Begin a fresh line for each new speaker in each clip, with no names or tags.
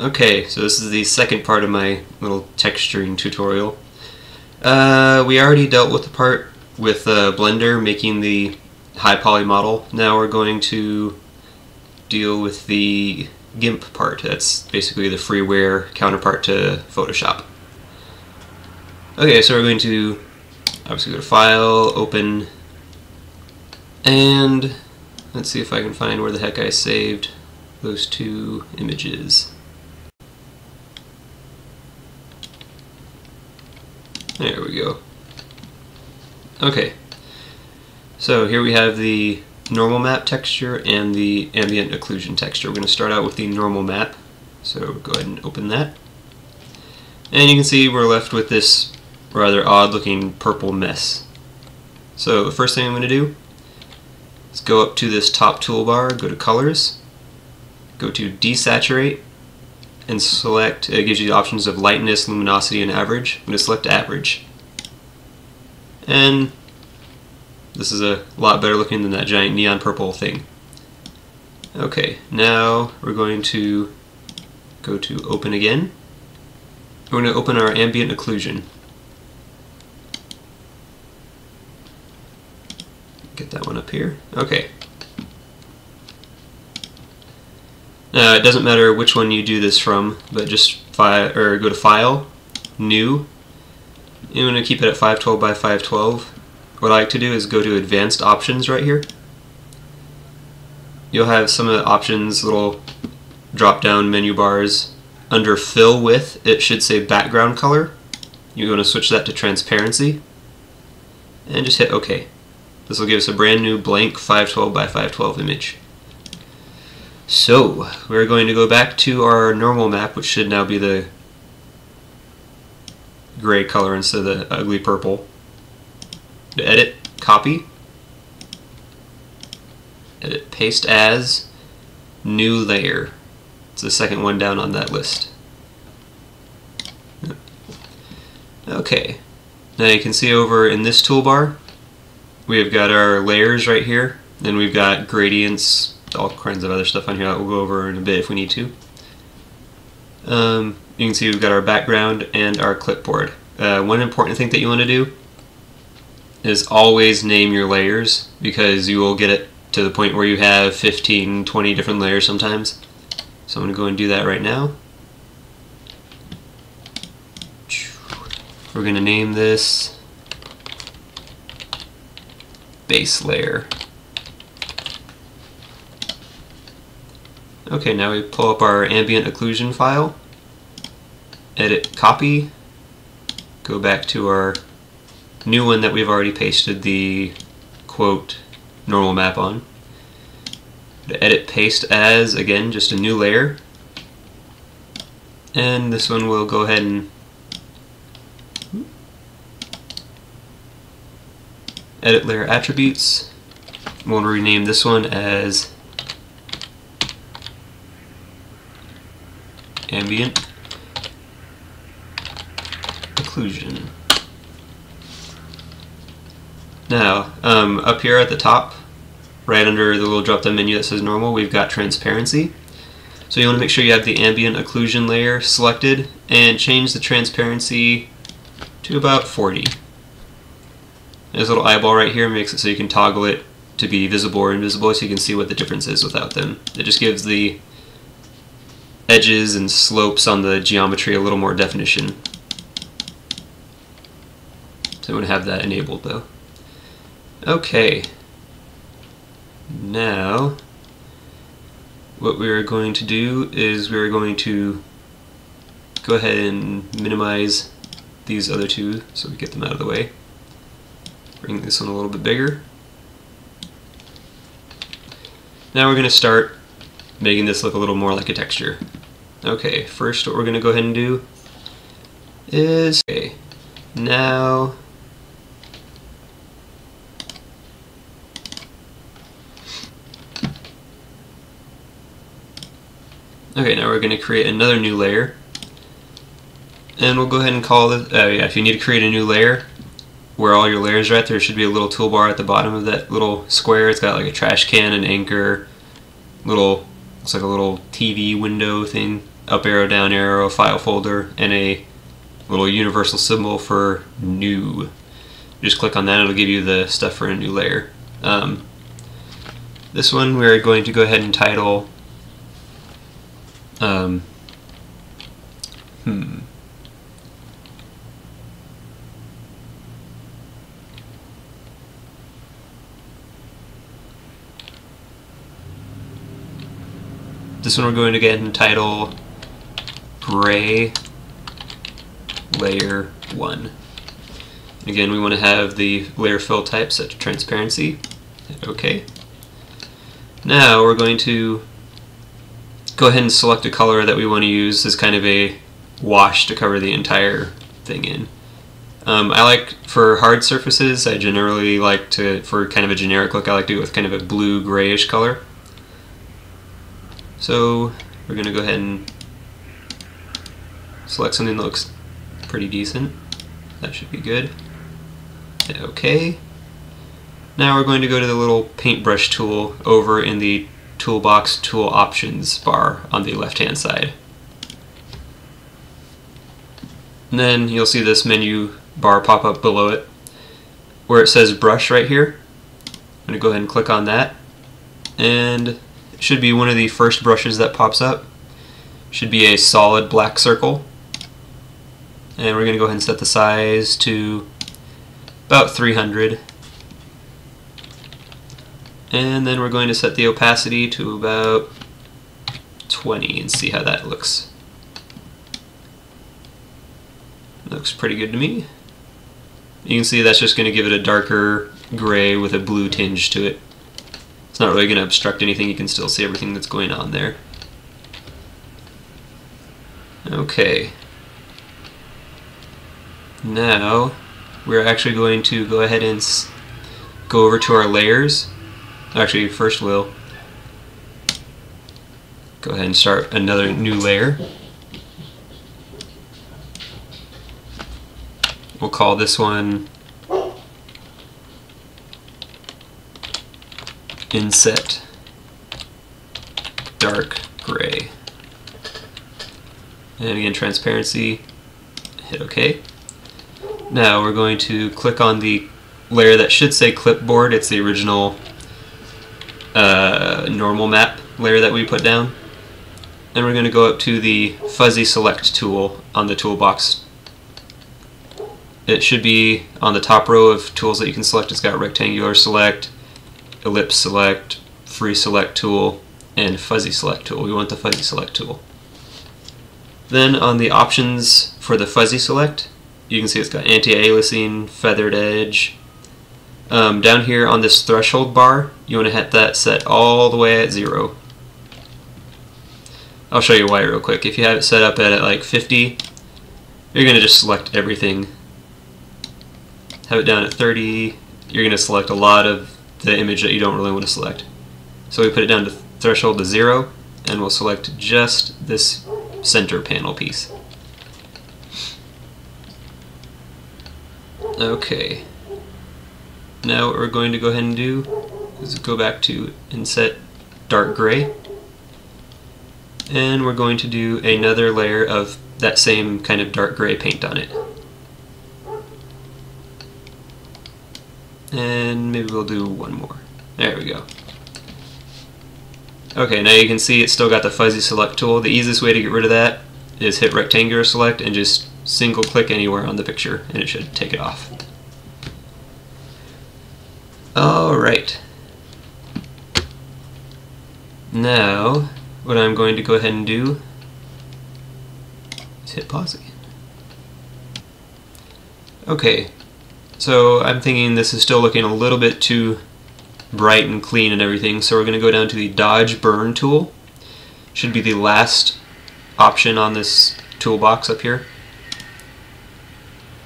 Okay, so this is the second part of my little texturing tutorial. We already dealt with the part with Blender making the high poly model. Now we're going to deal with the Gimp part. That's basically the freeware counterpart to Photoshop. Okay, so we're going to obviously go to File, Open, and let's see if I can find where the heck I saved those two images. There we go. Okay, so here we have the normal map texture and the ambient occlusion texture. We're going to start out with the normal map, so go ahead and open that. And you can see we're left with this rather odd looking purple mess. So the first thing I'm going to do is go up to this top toolbar, go to Colors, go to Desaturate, and select, it gives you the options of lightness, luminosity, and average. I'm going to select average. And this is a lot better looking than that giant neon purple thing. Okay, now we're going to go to Open again. We're going to open our ambient occlusion. Get that one up here. Okay. Now, it doesn't matter which one you do this from, but just go to File, New. You want to keep it at 512 by 512. What I like to do is go to Advanced Options right here. You'll have some of the options, little drop-down menu bars. Under Fill With, it should say Background Color. You want to switch that to Transparency, and just hit OK. This will give us a brand new blank 512 by 512 image. So, we're going to go back to our normal map, which should now be the gray color instead of the ugly purple. To edit, copy, edit, paste as, new layer. It's the second one down on that list. Okay, now you can see over in this toolbar, we've got our layers right here, then we've got gradients, all kinds of other stuff on here that we'll go over in a bit if we need to. You can see we've got our background and our clipboard. One important thing that you want to do is always name your layers, because you will get it to the point where you have 15, 20 different layers sometimes. So I'm going to go and do that right now. We're going to name this base layer. Okay, now we pull up our ambient occlusion file, edit, copy, go back to our new one that we've already pasted the quote normal map on. Edit, paste as, again, just a new layer. And this one we'll go ahead and edit layer attributes. We'll rename this one as ambient occlusion. Now, up here at the top, right under the little drop-down menu that says normal, we've got transparency. So you want to make sure you have the ambient occlusion layer selected and change the transparency to about 40. There's a little eyeball right here, makes it so you can toggle it to be visible or invisible so you can see what the difference is without them. It just gives the edges and slopes on the geometry a little more definition. So I'm going to have that enabled though. Okay. Now, what we're going to do is we're going to go ahead and minimize these other two so we get them out of the way. Bring this one a little bit bigger. Now we're going to start making this look a little more like a texture. Okay, first what we're going to go ahead and do is, okay, now we're going to create another new layer, and we'll go ahead and call this, if you need to create a new layer, where all your layers are at, there should be a little toolbar at the bottom of that little square. It's got like a trash can, an anchor, looks like a little TV window thing. up arrow, down arrow, file folder, and a little universal symbol for new. Just click on that, it'll give you the stuff for a new layer. This one we're going to go ahead and title This one we're going to go ahead and title Gray Layer 1. Again, we want to have the layer fill type set to transparency. Hit OK. Now we're going to go ahead and select a color that we want to use as kind of a wash to cover the entire thing in. I like, for hard surfaces, I generally like to, for kind of a generic look, I like to go with kind of a blue grayish color. So we're going to go ahead and select something that looks pretty decent. That should be good. Hit OK. Now we're going to go to the little paintbrush tool over in the toolbox tool options bar on the left hand side. And then you'll see this menu bar pop up below it where it says brush right here. I'm going to go ahead and click on that, and it should be one of the first brushes that pops up. Should be a solid black circle, and we're going to go ahead and set the size to about 300, and then we're going to set the opacity to about 20 and see how that looks. Looks pretty good to me. You can see that's just going to give it a darker gray with a blue tinge to it. It's not really going to obstruct anything, you can still see everything that's going on there. Okay. Now we're actually going to go ahead and go over to our layers. Actually, first we'll go ahead and start another new layer. We'll call this one Inset Dark Gray. And again, transparency, hit OK. Now we're going to click on the layer that should say clipboard. It's the original normal map layer that we put down. And we're going to go up to the fuzzy select tool on the toolbox. It should be on the top row of tools that you can select. It's got rectangular select, ellipse select, free select tool, and fuzzy select tool. We want the fuzzy select tool. Then on the options for the fuzzy select, you can see it's got anti-aliasing, feathered edge. Down here on this threshold bar, you want to hit that set all the way at 0. I'll show you why real quick. If you have it set up at like 50, you're going to just select everything. Have it down at 30, you're going to select a lot of the image that you don't really want to select. So we put it down to threshold to 0, and we'll select just this center panel piece. Okay. Now what we're going to go ahead and do is go back to Inset Dark Gray, and we're going to do another layer of that same kind of dark gray paint on it. And maybe we'll do one more. There we go. Okay, now you can see it's still got the fuzzy select tool. The easiest way to get rid of that is hit rectangular select and just single click anywhere on the picture and it should take it off. Alright. Now, what I'm going to go ahead and do is hit pause again. Okay. So I'm thinking this is still looking a little bit too bright and clean and everything, so we're going to go down to the Dodge Burn tool. Should be the last option on this toolbox up here.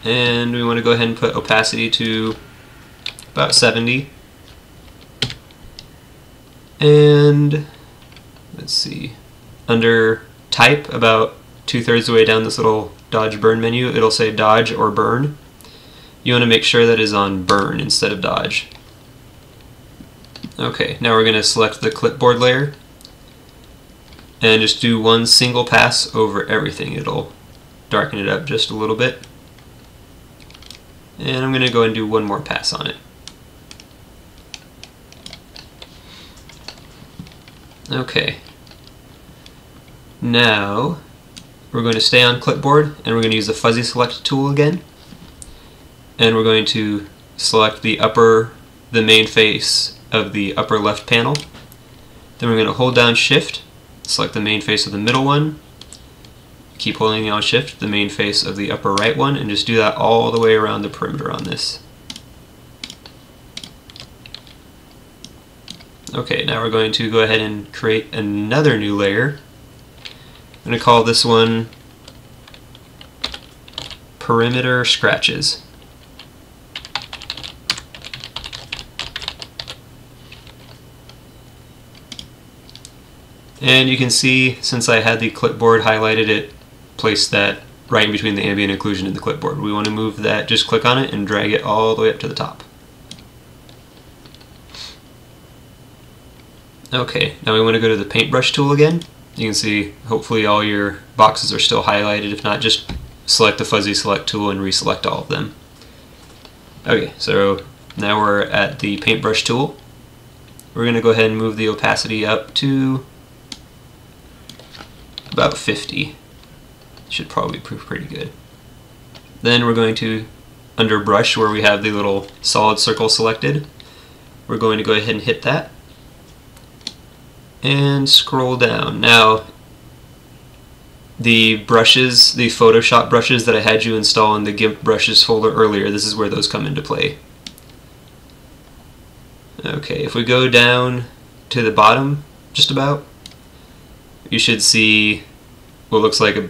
And we want to go ahead and put opacity to about 70. And let's see, under type, about 2/3 the way down this little Dodge Burn menu, it'll say Dodge or Burn. You want to make sure that is on Burn instead of Dodge. Okay, now we're going to select the clipboard layer. and just do one single pass over everything. It'll darken it up just a little bit. And I'm going to go and do one more pass on it. Okay. Now we're going to stay on clipboard and we're going to use the fuzzy select tool again. And we're going to select the main face of the upper left panel. Then we're going to hold down Shift, select the main face of the middle one, keep holding down Shift, the main face of the upper right one, and just do that all the way around the perimeter on this. Okay, now we're going to go ahead and create another new layer. I'm going to call this one Perimeter Scratches. And you can see, since I had the clipboard highlighted, it placed that right in between the ambient occlusion and the clipboard. We want to move that, just click on it and drag it all the way up to the top. Okay, now we want to go to the paintbrush tool again. You can see hopefully all your boxes are still highlighted. If not, just select the fuzzy select tool and reselect all of them. Okay, so now we're at the paintbrush tool. We're going to go ahead and move the opacity up to about 50. Should probably prove pretty good. Then we're going to, under brush where we have the little solid circle selected, we're going to go ahead and hit that and scroll down. Now the brushes, the Photoshop brushes that I had you install in the Gimp brushes folder earlier, this is where those come into play. Okay, if we go down to the bottom just about, you should see what looks like a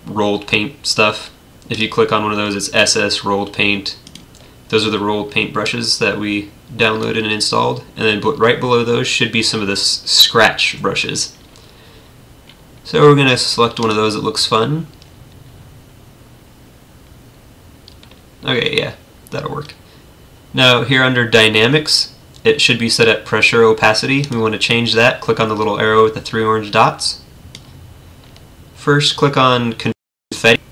rolled paint stuff. If you click on one of those, it's SS rolled paint. Those are the rolled paint brushes that we downloaded and installed. And then right below those should be some of the scratch brushes. So we're going to select one of those that looks fun. Okay, yeah, that'll work. Now here under Dynamics, it should be set at Pressure Opacity. We want to change that. Click on the little arrow with the 3 orange dots. First, click on Confetti.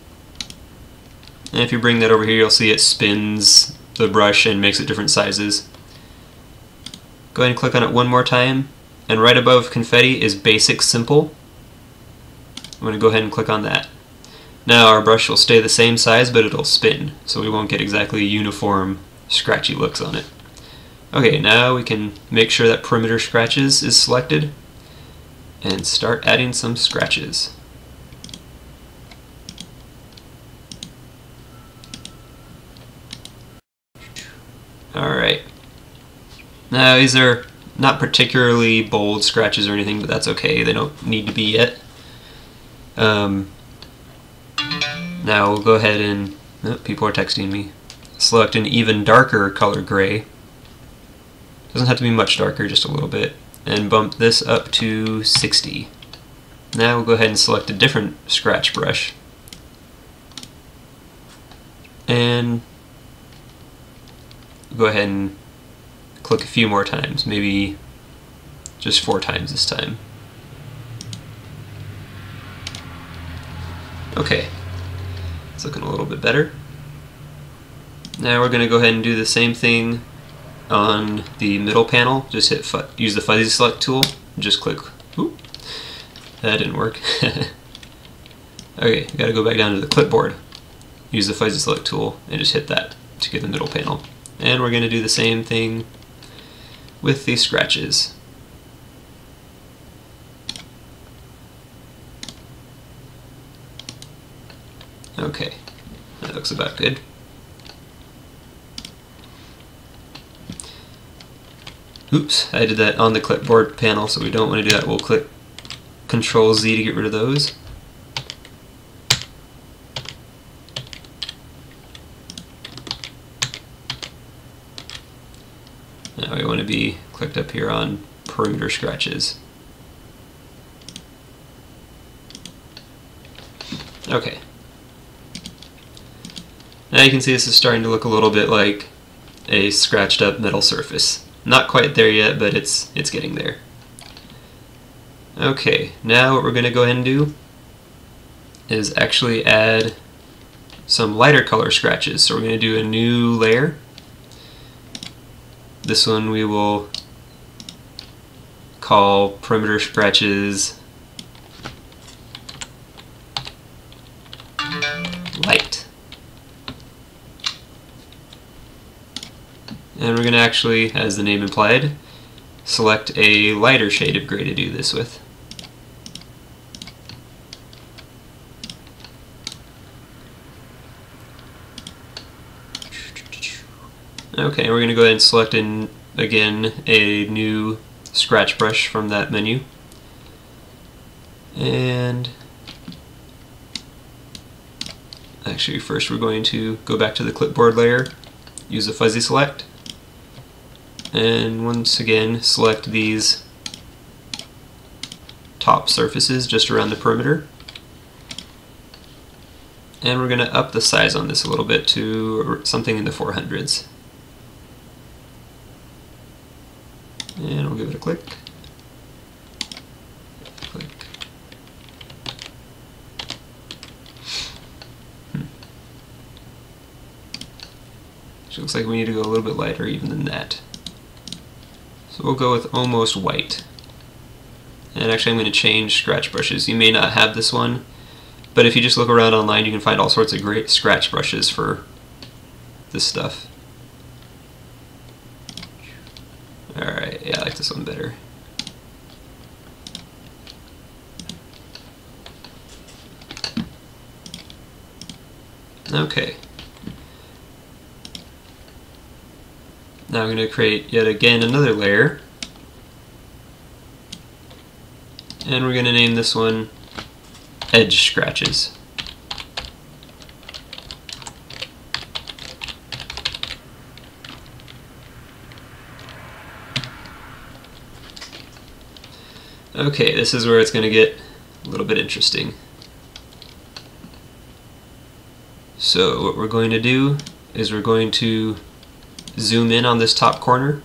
And if you bring that over here, you'll see it spins the brush and makes it different sizes. Go ahead and click on it one more time. And right above Confetti is Basic Simple. I'm going to go ahead and click on that. Now our brush will stay the same size, but it'll spin, so we won't get exactly uniform scratchy looks on it. Okay, now we can make sure that Perimeter Scratches is selected and start adding some scratches. Alright. Now these are not particularly bold scratches or anything, but that's okay. They don't need to be yet. Now we'll go ahead and, oh, people are texting me, select an even darker color gray. Doesn't have to be much darker, just a little bit. And bump this up to 60. Now we'll go ahead and select a different scratch brush. And go ahead and click a few more times, maybe just 4 times this time. Okay, it's looking a little bit better. Now we're going to go ahead and do the same thing on the middle panel. Just use the fuzzy select tool and just click. Oop, that didn't work. Okay, you gotta go back down to the clipboard. Use the fuzzy select tool and just hit that to get the middle panel. And we're going to do the same thing with the scratches. Okay, that looks about good. Oops, I did that on the clipboard panel, so we don't want to do that. We'll click Control Z to get rid of those. Now we want to be clicked up here on Perimeter Scratches. Okay. Now you can see this is starting to look a little bit like a scratched up metal surface. Not quite there yet, but it's getting there. Okay, now what we're going to go ahead and do is actually add some lighter color scratches. So we're going to do a new layer. This one we will call perimeter scratches light. And we're going to actually, as the name implied, select a lighter shade of gray to do this with. Okay, we're going to go ahead and select again a new scratch brush from that menu. And actually first we're going to go back to the clipboard layer, use the fuzzy select, and once again select these top surfaces just around the perimeter. And we're going to up the size on this a little bit to something in the 400s. And we'll give it a click. Click. Which looks like we need to go a little bit lighter even than that. So we'll go with almost white. And actually I'm going to change scratch brushes. You may not have this one, but if you just look around online you can find all sorts of great scratch brushes for this stuff. Alright, yeah, I like this one better. Okay. Now I'm going to create yet again another layer. And we're going to name this one Edge Scratches. Okay, this is where it's going to get a little bit interesting. So what we're going to do is we're going to zoom in on this top corner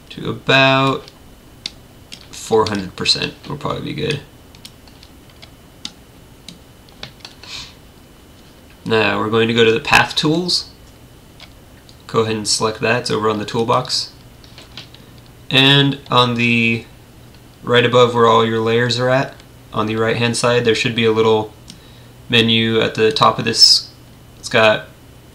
to about 400% will probably be good. Now we're going to go to the Path Tools. Go ahead and select that. It's over on the toolbox. And on the right above where all your layers are at, on the right hand side, there should be a little menu at the top of this. It's got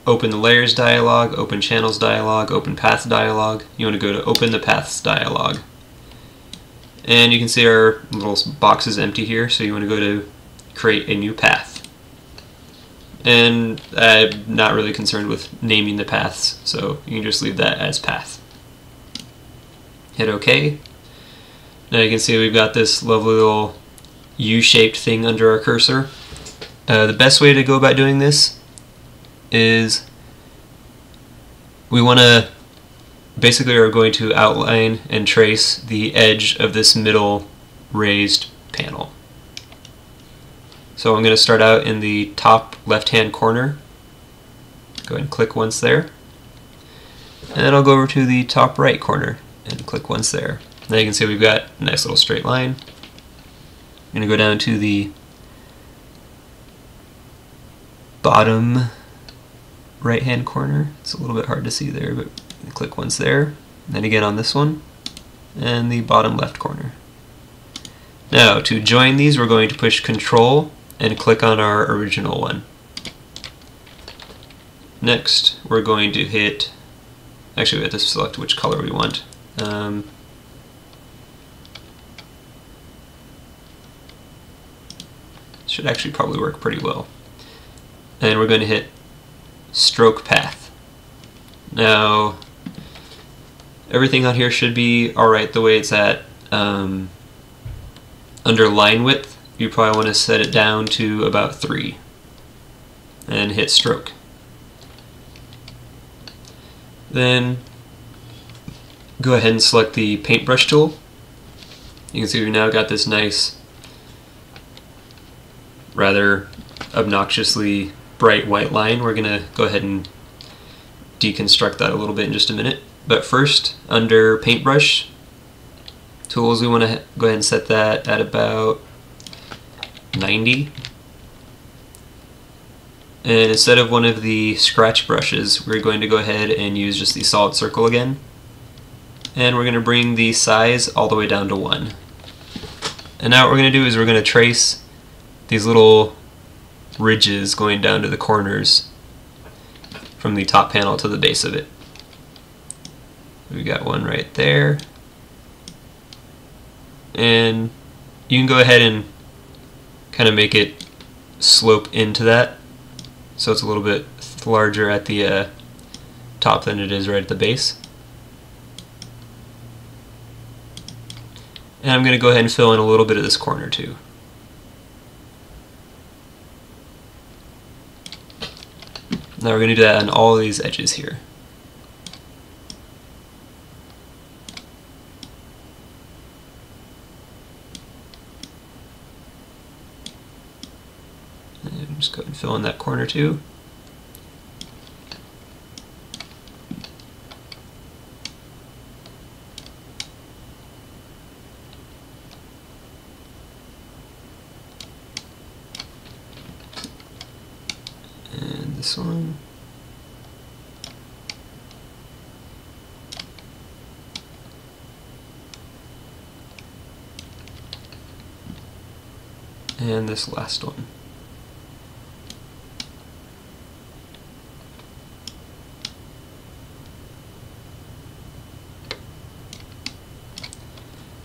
Open the Layers dialog, Open Channels dialog, Open Path dialog. You want to go to Open the Paths dialog. And you can see our little box is empty here, so you want to go to Create a New Path. And I'm not really concerned with naming the paths, so you can just leave that as Path. Hit OK. Now you can see we've got this lovely little U-shaped thing under our cursor. The best way to go about doing this is we want to basically are going to outline and trace the edge of this middle raised panel. So I'm going to start out in the top left hand corner. Go ahead and click once there. And then I'll go over to the top right corner and click once there. Now you can see we've got a nice little straight line. I'm going to go down to the bottom right hand corner. It's a little bit hard to see there, but click once there. And then again on this one, and the bottom left corner. Now to join these we're going to push Control and click on our original one. Next we're going to hit, actually we have to select which color we want. Should actually probably work pretty well. And we're going to hit Stroke Path. Now everything on here should be alright the way it's at. Under line width you probably want to set it down to about 3 and hit Stroke. Then go ahead and select the paintbrush tool. You can see we've now got this nice, rather obnoxiously bright white line. We're going to go ahead and deconstruct that a little bit in just a minute. But first, under paintbrush, Tools, we want to go ahead and set that at about 90. And instead of one of the scratch brushes, we're going to go ahead and use just the solid circle again. And we're going to bring the size all the way down to 1. And now what we're going to do is we're going to trace these little ridges going down to the corners from the top panel to the base of it. We got one right there. And you can go ahead and kind of make it slope into that, so it's a little bit larger at the top than it is right at the base. And I'm going to go ahead and fill in a little bit of this corner too. Now we're going to do that on all of these edges here. And just go ahead and fill in that corner too. And this one. And this last one.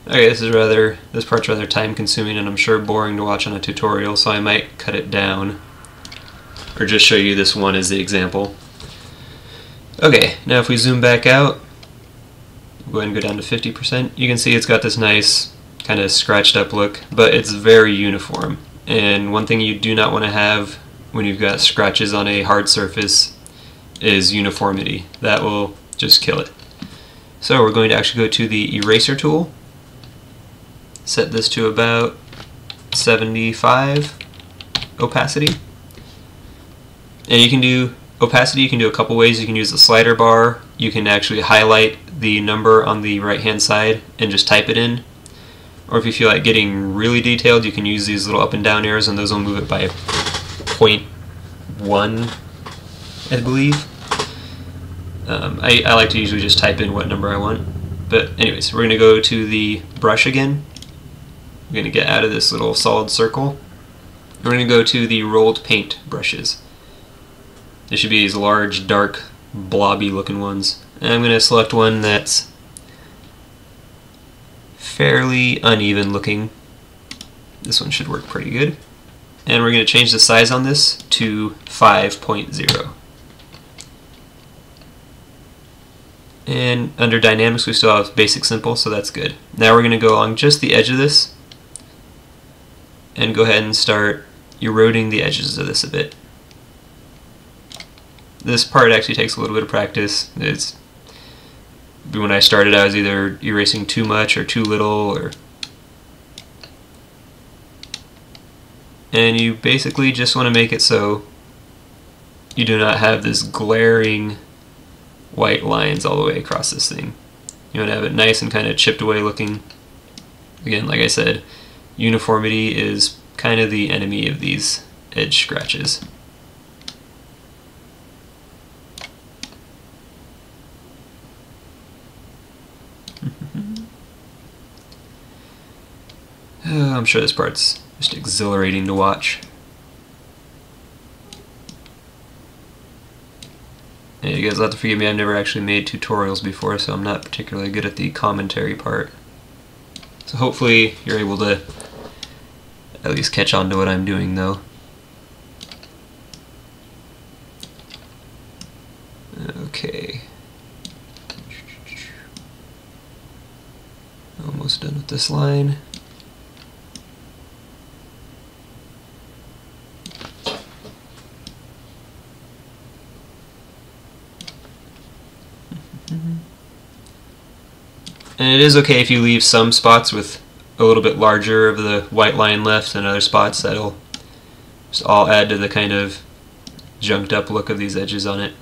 Okay, this part's rather time consuming and I'm sure boring to watch on a tutorial, so I might cut it down or just show you this one as the example. Okay, now if we zoom back out, go ahead and go down to 50%, you can see it's got this nice kind of scratched up look, but it's very uniform. And one thing you do not want to have when you've got scratches on a hard surface is uniformity. That will just kill it. So we're going to actually go to the eraser tool, set this to about 75 opacity. And you can do opacity, you can do a couple ways. You can use the slider bar, you can actually highlight the number on the right hand side and just type it in. Or if you feel like getting really detailed, you can use these little up and down arrows and those will move it by 0.1, I believe. I like to usually just type in what number I want. But anyways, we're going to go to the brush again. We're going to get out of this little solid circle. We're going to go to the rolled paint brushes. There should be these large, dark, blobby looking ones. And I'm going to select one that's fairly uneven looking. This one should work pretty good. And we're going to change the size on this to 5.0. And under dynamics we still have basic simple, so that's good. Now we're going to go along just the edge of this and go ahead and start eroding the edges of this a bit. This part actually takes a little bit of practice. When I started I was either erasing too much or too little, and you basically just want to make it so you do not have this glaring white lines all the way across this thing. You want to have it nice and kind of chipped away looking. Again, like I said, uniformity is kind of the enemy of these edge scratches. I'm sure this part's just exhilarating to watch. And you guys will have to forgive me, I've never actually made tutorials before, so I'm not particularly good at the commentary part. So hopefully you're able to at least catch on to what I'm doing though. Okay. Almost done with this line. And it is okay if you leave some spots with a little bit larger of the white line left and other spots. That'll just all add to the kind of junked up look of these edges on it.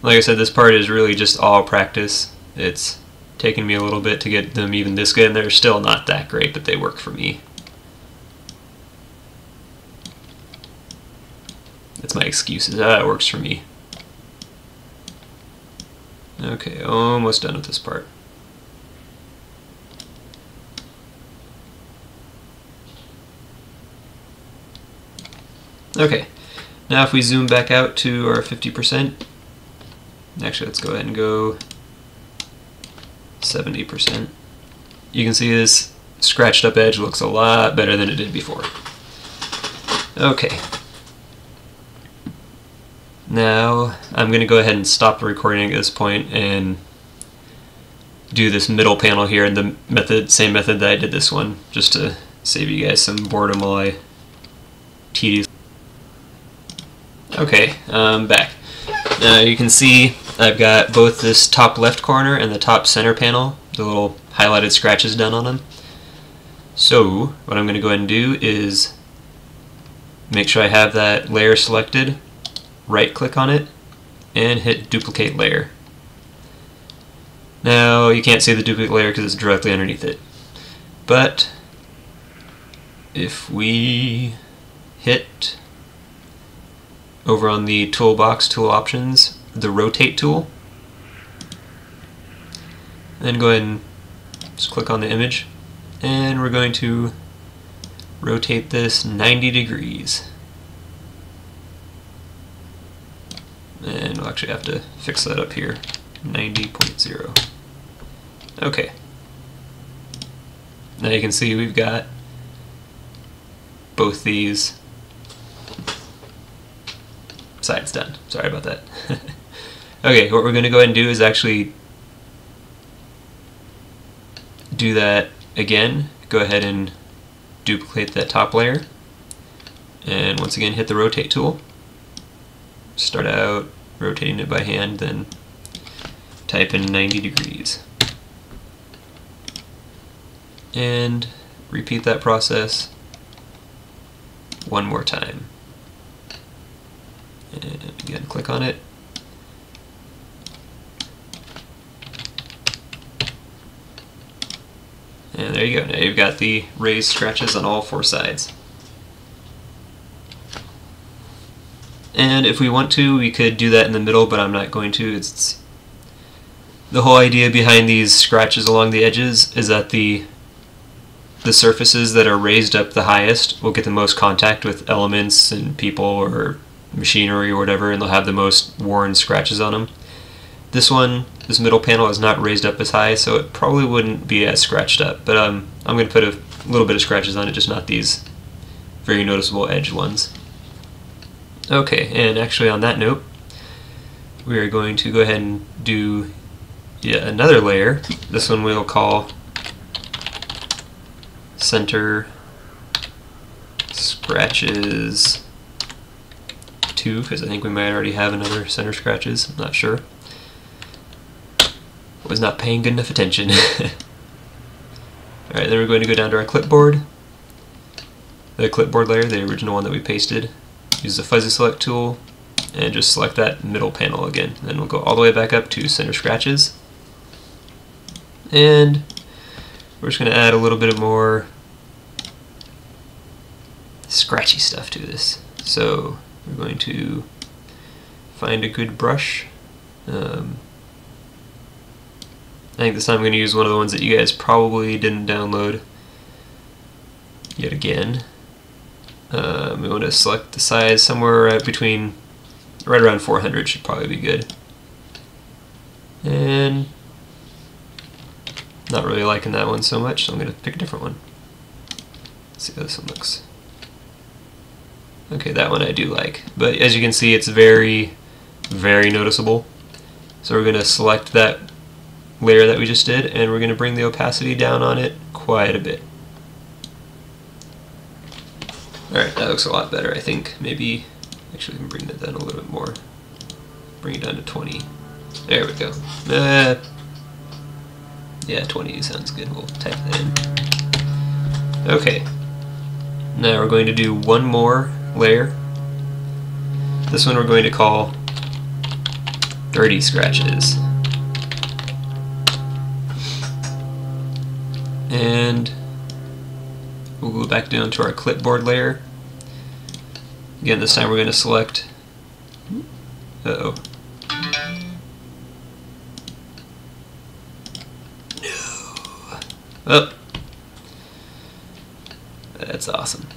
Like I said, this part is really just all practice. It's taken me a little bit to get them even this good, and they're still not that great, but they work for me. That's my excuses. It works for me. Okay, almost done with this part. Okay, now if we zoom back out to our 50%, actually let's go ahead and go 70%. You can see this scratched up edge looks a lot better than it did before. Okay. Now I'm going to go ahead and stop the recording at this point and do this middle panel here in the same method that I did this one, just to save you guys some boredom while I tedious. Okay, I'm back. Now you can see I've got both this top left corner and the top center panel, the little highlighted scratches done on them. So what I'm going to go ahead and do is make sure I have that layer selected, right click on it, and hit duplicate layer. Now you can't see the duplicate layer because it's directly underneath it. But if we hit over on the toolbox tool options, the rotate tool, then go ahead and just click on the image, and we're going to rotate this 90 degrees. And we'll actually have to fix that up here, 90.0. Okay. Now you can see we've got both these sides done. Sorry about that. Okay, what we're going to go ahead and do is actually do that again. Go ahead and duplicate that top layer, and once again hit the rotate tool. Start out rotating it by hand, then type in 90 degrees. And repeat that process one more time. And again, click on it. And there you go. Now you've got the raised scratches on all four sides. And if we want to, we could do that in the middle, but I'm not going to. It's the whole idea behind these scratches along the edges is that the surfaces that are raised up the highest will get the most contact with elements and people or machinery or whatever, and they'll have the most worn scratches on them. This middle panel is not raised up as high, so it probably wouldn't be as scratched up, but I'm going to put a little bit of scratches on it, just not these very noticeable edge ones. Okay, and actually on that note, we are going to go ahead and do yet another layer. This one we'll call Center Scratches 2, because I think we might already have another center scratches, I'm not sure. Was not paying good enough attention. Alright, then we're going to go down to our clipboard. The clipboard layer, the original one that we pasted. Use the fuzzy select tool and just select that middle panel again. Then we'll go all the way back up to center scratches. And we're just going to add a little bit of more scratchy stuff to this. So we're going to find a good brush. I think this time I'm going to use one of the ones that you guys probably didn't download yet again. We want to select the size somewhere right around 400 should probably be good. And not really liking that one so much, so I'm going to pick a different one. Let's see how this one looks. Okay, that one I do like, but as you can see it's very, very noticeable. So we're going to select that layer that we just did, and we're going to bring the opacity down on it quite a bit. Alright, that looks a lot better, I think. Maybe, actually, we can bring that down a little bit more. Bring it down to 20. There we go. Yeah, 20 sounds good. We'll type that in. Okay. Now we're going to do one more layer. This one we're going to call dirty scratches. And we'll go back down to our clipboard layer. Again, this time we're going to select, no. Oh, that's awesome.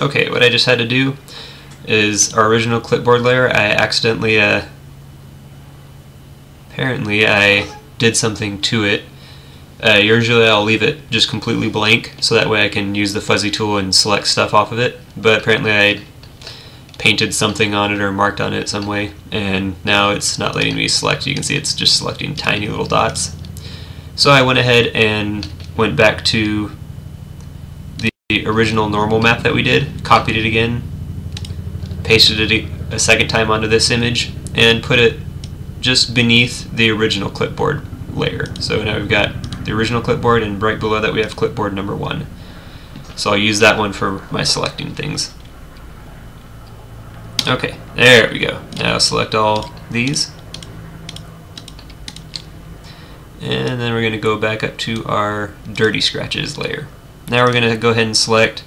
Okay, what I just had to do is our original clipboard layer, I accidentally, apparently I did something to it. Usually I'll leave it just completely blank so that way I can use the fuzzy tool and select stuff off of it, but apparently I painted something on it or marked on it some way, and now it's not letting me select. You can see it's just selecting tiny little dots. So I went ahead and went back to the original normal map that we did, copied it again, pasted it a second time onto this image, and put it just beneath the original clipboard layer. So now we've got the original clipboard, and right below that we have clipboard number 1. So I'll use that one for my selecting things. Okay, there we go. Now select all these. And then we're going to go back up to our dirty scratches layer. Now we're going to go ahead and select,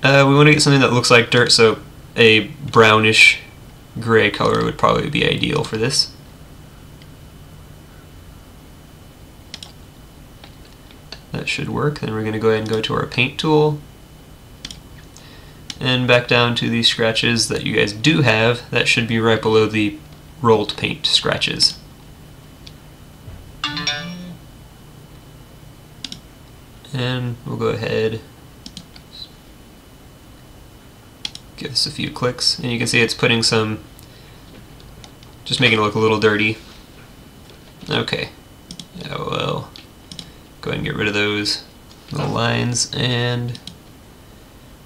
we want to get something that looks like dirt, so a brownish gray color would probably be ideal for this. That should work. Then we're going to go ahead and go to our paint tool and back down to these scratches that you guys do have. That should be right below the rolled paint scratches. And we'll go ahead, give this a few clicks, and you can see it's putting some, just making it look a little dirty. Okay, yeah, well, go ahead and get rid of those little lines, and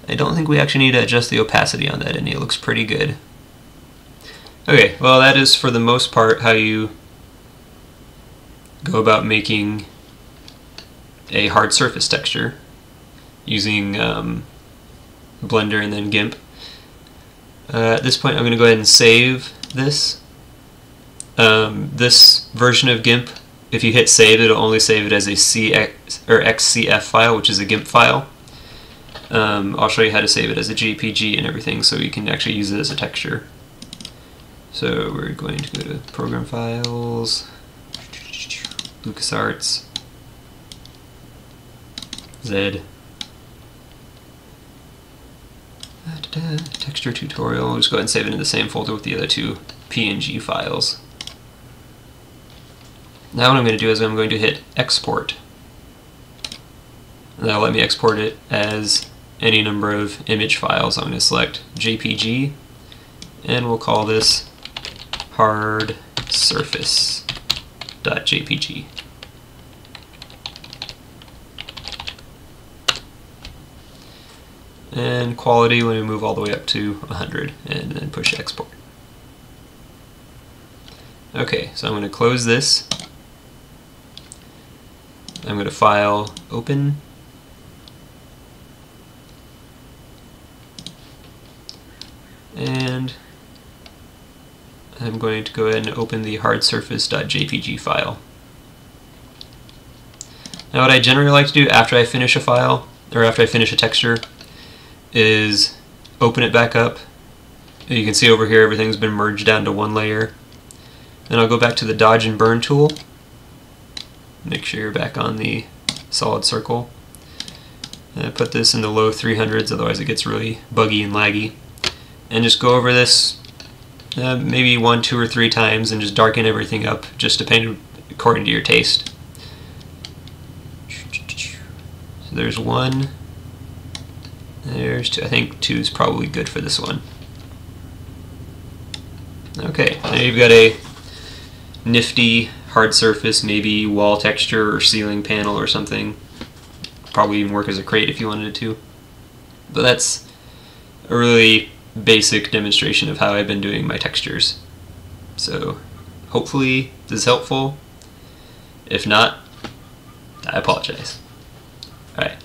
I don't think we actually need to adjust the opacity on that any. It looks pretty good. Okay, well that is for the most part how you go about making a hard surface texture using Blender and then Gimp. At this point I'm going to go ahead and save this. This version of Gimp, if you hit save, it'll only save it as a XCF file, which is a Gimp file. I'll show you how to save it as a JPG and everything so you can actually use it as a texture. So we're going to go to Program Files, LucasArts, Z, texture tutorial. We'll just go ahead and save it in the same folder with the other two PNG files. Now what I'm going to do is I'm going to hit export. And that'll let me export it as any number of image files. I'm going to select JPG, and we'll call this hard surface.jpg. And quality, when we move all the way up to 100, and then push export. Okay, so I'm going to close this. I'm going to file, open, and I'm going to go ahead and open the hardsurface.jpg file. Now what I generally like to do after I finish a file, or after I finish a texture, is open it back up. You can see over here everything's been merged down to one layer. Then I'll go back to the dodge and burn tool. Make sure you're back on the solid circle. And I put this in the low 300s, otherwise it gets really buggy and laggy. And just go over this maybe 1, 2, or 3 times and just darken everything up, just depending according to your taste. So there's 1. There's 2. I think 2 is probably good for this one. Okay, now you've got a nifty hard surface, maybe wall texture or ceiling panel or something. Probably even work as a crate if you wanted it to. But that's a really basic demonstration of how I've been doing my textures. So hopefully this is helpful. If not, I apologize. Alright.